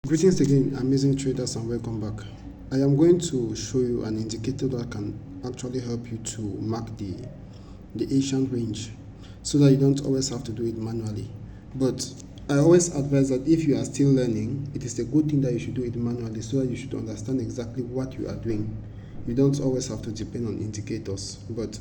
Greetings again, amazing traders, and welcome back. I am going to show you an indicator that can actually help you to mark the Asian range so that you don't always have to do it manually. But I always advise that if you are still learning, it is a good thing that you should do it manually so that you should understand exactly what you are doing. You don't always have to depend on indicators. But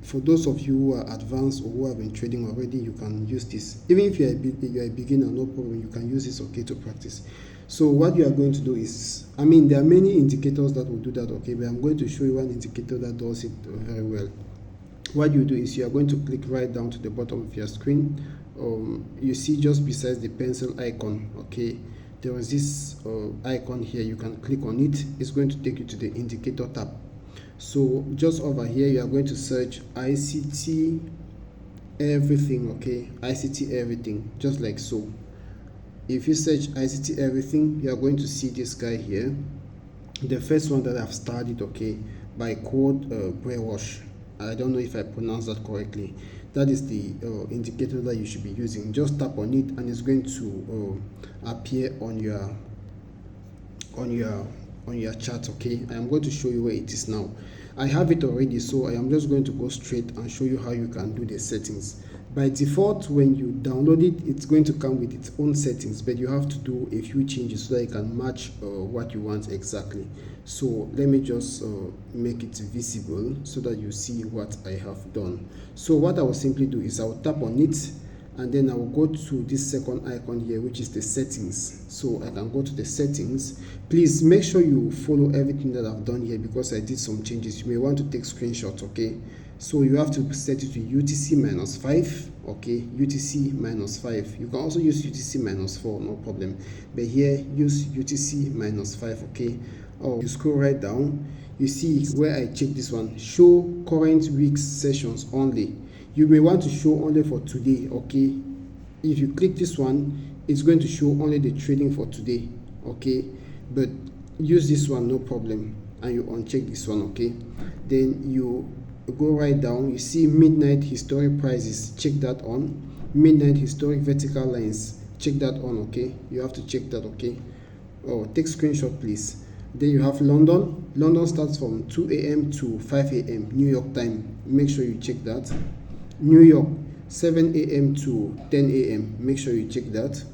for those of you who are advanced or who have been trading already, you can use this. Even if you're a beginner, no problem, you can use this, okay, to practice. So what you are going to do is, there are many indicators that will do that, okay, but I'm going to show you one indicator that does it very well. What you do is you are going to click right down to the bottom of your screen. You see just besides the pencil icon, okay, there is this icon here. You can click on it. It's going to take you to the indicator tab. So just over here, you are going to search ICT everything, okay, ICT everything, just like so. If you search ICT everything, you are going to see this guy here, the first one that I've studied, okay, by Claude Brewash. I don't know if I pronounced that correctly. That is the indicator that you should be using. Just tap on it and it's going to appear on your chart, okay. I am going to show you where it is now. I have it already, so I am just going to go straight and show you how you can do the settings. By default, when you download it, it's going to come with its own settings, but you have to do a few changes so that you can match what you want exactly. So let me just make it visible so that you see what I have done. So what I will simply do is I will tap on it, and then I will go to this second icon here, which is the settings. So I can go to the settings. Please make sure you follow everything that I've done here because I did some changes. You may want to take screenshots, okay. So you have to set it to UTC -5, okay, UTC -5. You can also use UTC -4, no problem, but here use UTC -5, okay. You scroll right down, you see where I check this one, show current week's sessions only. You may want to show only for today, okay. If you click this one, it's going to show only the trading for today, okay, but use this one, no problem, and you uncheck this one, okay. Then you go right down, you see midnight historic prices, check that on. Midnight historic vertical lines, check that on, okay. You have to check that, okay. Take screenshot please. Then you have London starts from 2 a.m. to 5 a.m. New York time, make sure you check that. New York 7 a.m. to 10 a.m. make sure you check that.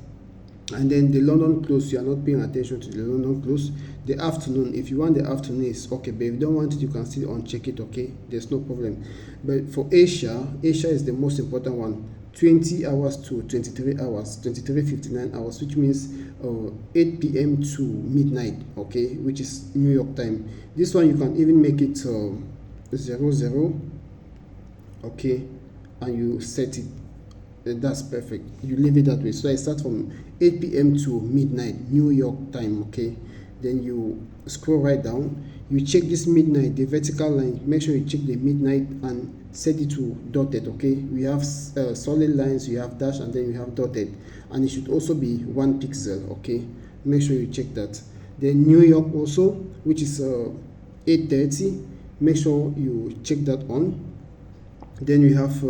And then the London close, you are not paying attention to the London close. The afternoon, if you want the afternoon, is okay, but if you don't want it, you can still uncheck it, okay, there's no problem. But for Asia is the most important one, 20 hours to 23 hours, 23:59 hours, which means 8 p.m. to midnight, okay, which is New York time. This one you can even make it 00, okay, and you set it. That's perfect. You leave it that way. So I start from 8 p.m. to midnight New York time, okay. Then you scroll right down, you check this midnight, the vertical line, make sure you check the midnight and set it to dotted, okay. We have solid lines, you have dash, and then you have dotted, and it should also be 1 pixel, okay. Make sure you check that. Then New York also, which is 8:30, make sure you check that on. Then you have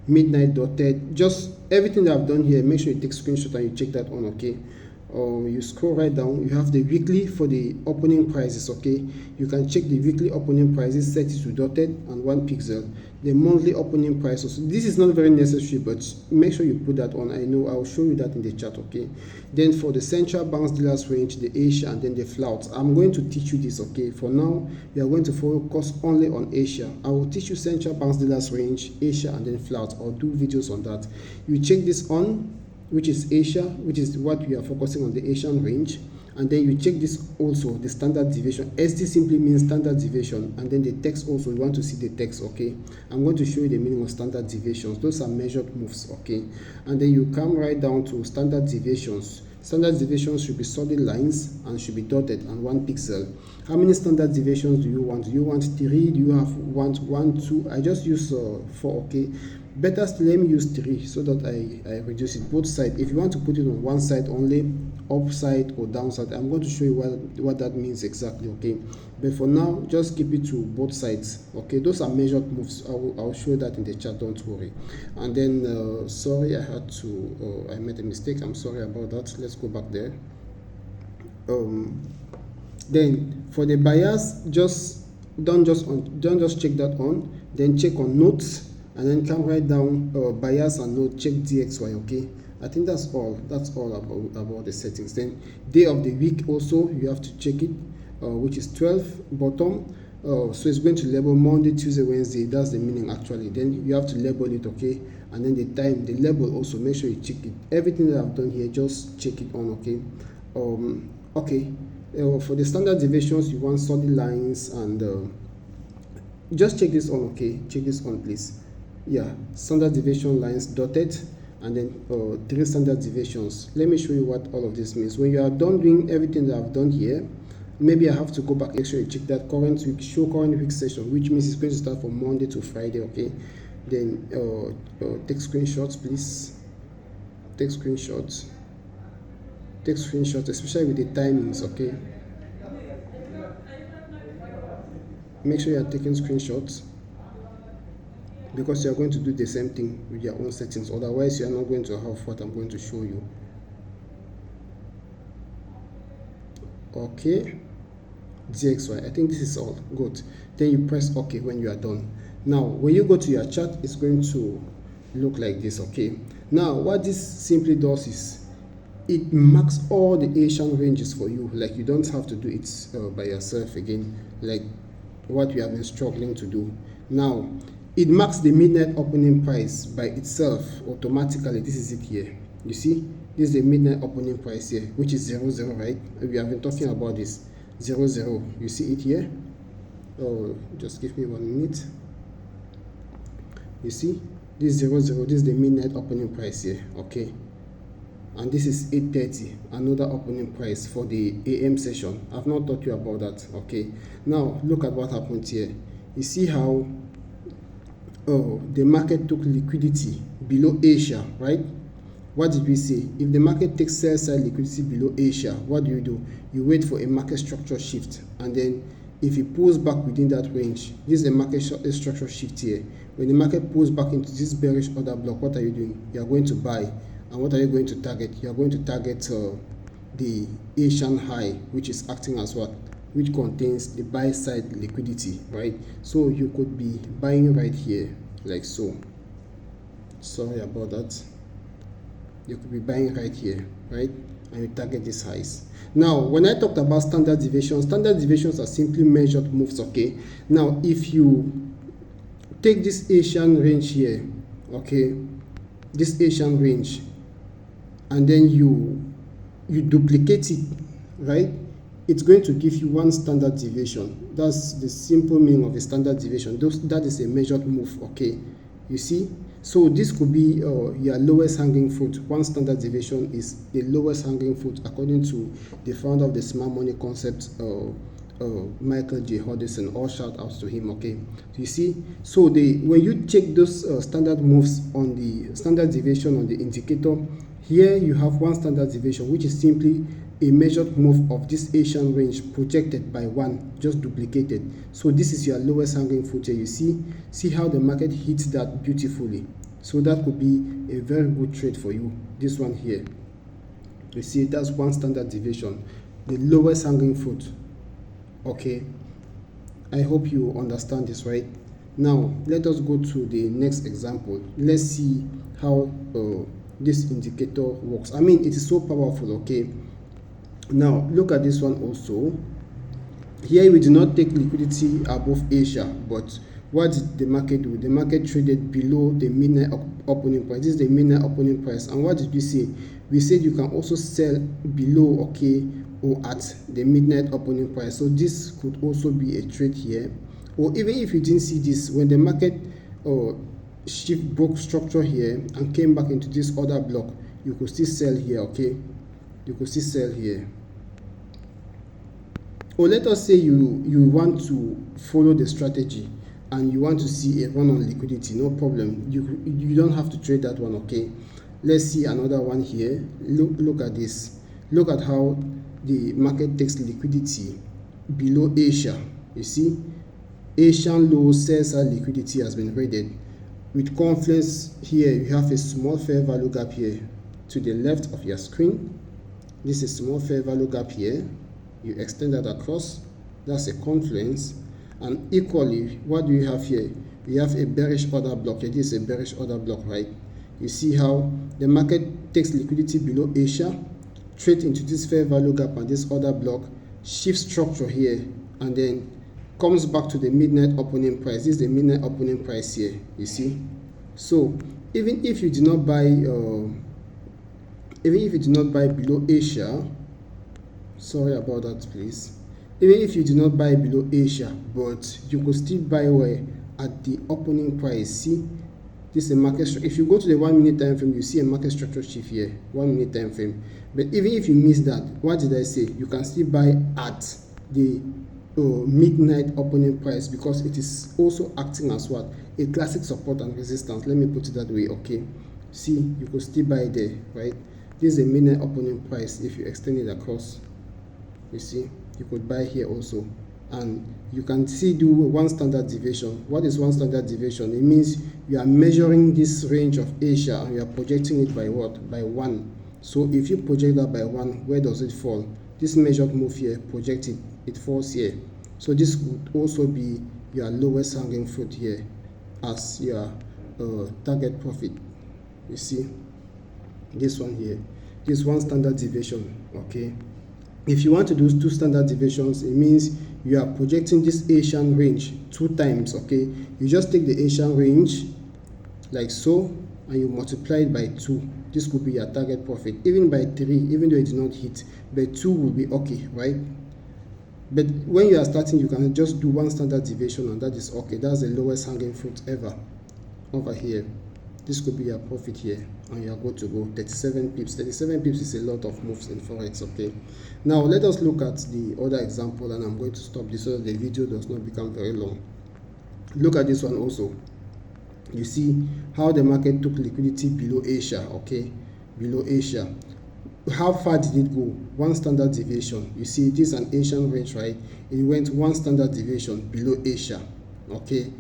midnight dotted, just everything that I've done here, make sure you take screenshot and you check that on, okay. You scroll right down, you have the weekly for the opening prices, okay. You can check the weekly opening prices, set it to dotted and 1 pixel. The monthly opening prices, this is not very necessary, but make sure you put that on. I know I'll show you that in the chat, okay. Then for the central banks dealers range, the Asia, and then the flouts, I'm going to teach you this, okay. For now, we are going to focus only on Asia. I will teach you central banks dealers range, Asia, and then flouts. I'll do videos on that. You check this on, which is Asia, which is what we are focusing on, the Asian range. And then you check this also, the standard deviation. SD simply means standard deviation, and then the text also, you want to see the text, okay. I'm going to show you the meaning of standard deviations. Those are measured moves, okay. And then you come right down to standard deviations. Standard deviations should be solid lines and should be dotted and 1 pixel. How many standard deviations do you want? Do you want 3? Do you want 1, 2? I just use 4, okay. Better still, let me use 3 so that I reduce it both sides. If you want to put it on one side only, upside or downside, I'm going to show you what that means exactly, okay. But for now, just keep it to both sides, okay. Those are measured moves. I'll show you that in the chat, don't worry. And then sorry, I made a mistake. I'm sorry about that. Let's go back there. Then for the bias, don't just check that on, then check on notes, and then come right down bias and note, check DXY. Okay, I think that's all about the settings. Then day of the week also you have to check it, which is 12 bottom. So it's going to label Monday, Tuesday, Wednesday. That's the meaning actually. Then you have to label it, okay? And then the time, the label also, make sure you check it. Everything that I've done here, just check it on, okay? Okay. For the standard deviations, you want solid lines, and just check this on, okay? Check this on, please. Yeah, standard deviation lines dotted, and then 3 standard deviations. Let me show you what all of this means. When you are done doing everything that I've done here, maybe I have to go back, make sure you check that current week, show current week session, which means it's going to start from Monday to Friday, okay? Then take screenshots, please. Take screenshots, especially with the timings, okay? Make sure you are taking screenshots, because you are going to do the same thing with your own settings. Otherwise, you are not going to have what I'm going to show you. Okay, DXY, I think this is all good. Then you press OK when you are done. Now when you go to your chart, it's going to look like this, okay? Now what this simply does is it marks all the Asian ranges for you. Like, you don't have to do it by yourself again, like what we have been struggling to do. Now it marks the midnight opening price by itself automatically. This is it here. You see, this is the midnight opening price here, which is 00, right? We have been talking about this 00. You see it here? Oh, just give me 1 minute. You see, this 00, this is the midnight opening price here, okay? And this is 8:30, another opening price for the AM session. I've not taught you about that, okay? Now look at what happened here. You see how the market took liquidity below Asia, right? What did we say? If the market takes sell side liquidity below Asia, what do? You wait for a market structure shift, and then if it pulls back within that range, this is a market structure shift here. When the market pulls back into this bearish order block, what are you doing? You are going to buy. And what are you going to target? You are going to target the Asian high, which is acting as what? Which contains the buy side liquidity, right? So you could be buying right here, like so. Sorry about that. You could be buying right here, right? And you target these highs. Now, when I talked about standard deviations are simply measured moves, okay? Now, if you take this Asian range here, okay, this Asian range, and then you duplicate it, right? It's going to give you one standard deviation. That's the simple meaning of a standard deviation. That is a measured move, okay? You see? So this could be your lowest hanging fruit. One standard deviation is the lowest hanging fruit according to the founder of the smart money concept, Michael J. Hudson. All shout outs to him, okay? So you see, so when you check those standard moves on the standard deviation on the indicator, here you have one standard deviation, which is simply a measured move of this Asian range projected by 1, just duplicated. So this is your lowest hanging fruit here. You see how the market hits that beautifully. So that could be a very good trade for you. This one here, you see, that's one standard deviation, the lowest hanging fruit, okay? I hope you understand this, right? Now let us go to the next example. Let's see how this indicator works. I mean, it is so powerful, okay? Now look at this one also. Here we do not take liquidity above Asia, but what did the market do? The market traded below the midnight opening price. This is the midnight opening price. And what did we say? We said you can also sell below, okay, or at the midnight opening price. So this could also be a trade here. Or even if you didn't see this, when the market shift broke structure here and came back into this other block, you could still sell here, okay? You could still sell here. Or let us say you want to follow the strategy and you want to see a run on liquidity. No problem, you don't have to trade that one, okay? Let's see another one here. Look at this. Look at how the market takes liquidity below Asia. You see, Asian low sell side liquidity has been raided. With confluence here, you have a small fair value gap here to the left of your screen. This is small fair value gap here. You extend that across. That's a confluence. And equally, what do you have here? We have a bearish order block here. This is a bearish order block, right? You see how the market takes liquidity below Asia, trade into this fair value gap and this order block, shift structure here, and then comes back to the midnight opening price. This is the midnight opening price here, you see. So even if you do not buy below Asia, sorry about that please, even if you do not buy below Asia, but you could still buy where at the opening price. See, this is a market structure. If you go to the 1 minute time frame, you see a market structure shift here, 1 minute time frame. But even if you miss that, what did I say? You can still buy at the midnight opening price, because it is also acting as what? A classic support and resistance. Let me put it that way, okay? See, you could still buy there, right? This is a midnight opening price. If you extend it across, you see, you could buy here also. And you can see do one standard deviation. What is one standard deviation? It means you are measuring this range of Asia and you are projecting it by what? By 1. So if you project that by 1, where does it fall? This measured move here, project it, it falls here. So this would also be your lowest hanging fruit here as your target profit. You see, this one here, this one standard deviation, okay? If you want to do 2 standard deviations, it means you are projecting this Asian range 2 times, okay? You just take the Asian range like so and you multiply it by 2. This could be your target profit. Even by 3, even though it did not hit, but 2 will be okay, right? But when you are starting, you can just do 1 standard deviation and that is okay. That's the lowest hanging fruit ever over here. This could be your profit here and you are good to go. 37 pips. 37 pips is a lot of moves in Forex, okay? Now let us look at the other example, and I'm going to stop this so that the video does not become very long. Look at this one also. You see how the market took liquidity below Asia, okay? Below Asia. How far did it go? 1 standard deviation. You see, this is an Asian range, right? It went 1 standard deviation below Asia, okay?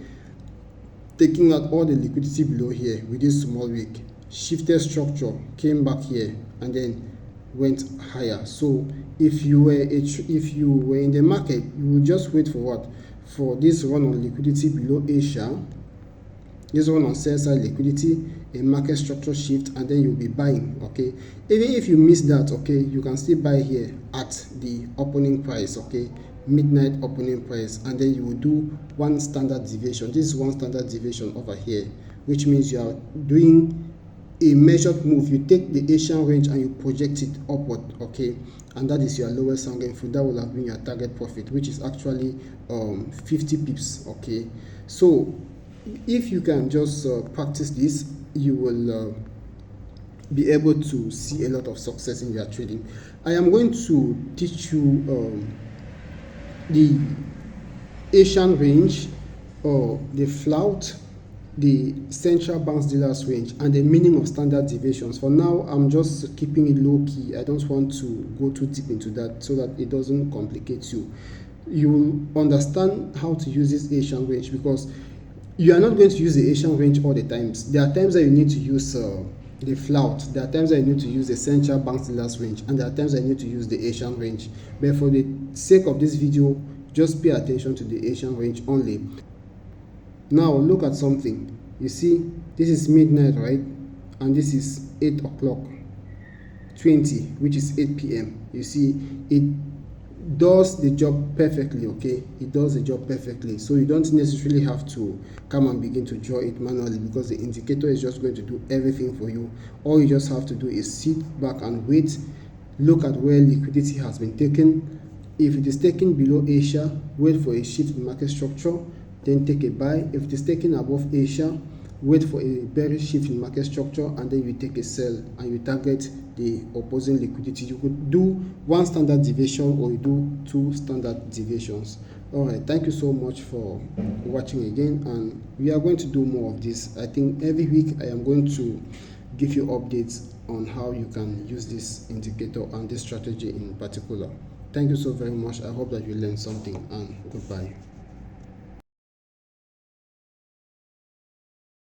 Taking out all the liquidity below here with this small wick, shifted structure, came back here, and then went higher. So if you were in the market, you would just wait for what? For this run on liquidity below Asia, this one on sell side liquidity, a market structure shift, and then you'll be buying, okay? Even if you miss that, okay, you can still buy here at the opening price, okay? Midnight opening price, and then you will do 1 standard deviation. This is 1 standard deviation over here, which means you are doing a measured move. You take the Asian range and you project it upward, okay? And that is your lowest hanging fruit. That will have been your target profit, which is actually 50 pips, okay? So if you can just practice this, you will be able to see a lot of success in your trading. I am going to teach you the Asian range, or the flout, the central banks dealers range, and the meaning of standard deviations. For now, I'm just keeping it low key. I don't want to go too deep into that so that it doesn't complicate you. You will understand how to use this Asian range, because you are not going to use the Asian range all the times. There are times that you need to use the flout, there are times that you need to use the central banks dealers range, and there are times that you need to use the Asian range. But for the sake of this video, just pay attention to the Asian range only. Now look at something. You see, this is midnight, right? And this is 8 o'clock 20, which is 8 p.m. You see, it does the job perfectly, okay? It does the job perfectly. So you don't necessarily have to come and begin to draw it manually, because the indicator is just going to do everything for you. All you just have to do is sit back and wait, look at where liquidity has been taken. If it is taken below Asia, wait for a shift in market structure, then take a buy. If it is taken above Asia, wait for a bearish shift in market structure, and then you take a sell and you target the opposing liquidity. You could do 1 standard deviation, or you do 2 standard deviations. All right, thank you so much for watching again, and we are going to do more of this. I think every week I am going to give you updates on how you can use this indicator and this strategy in particular. Thank you so very much. I hope that you learned something, and goodbye.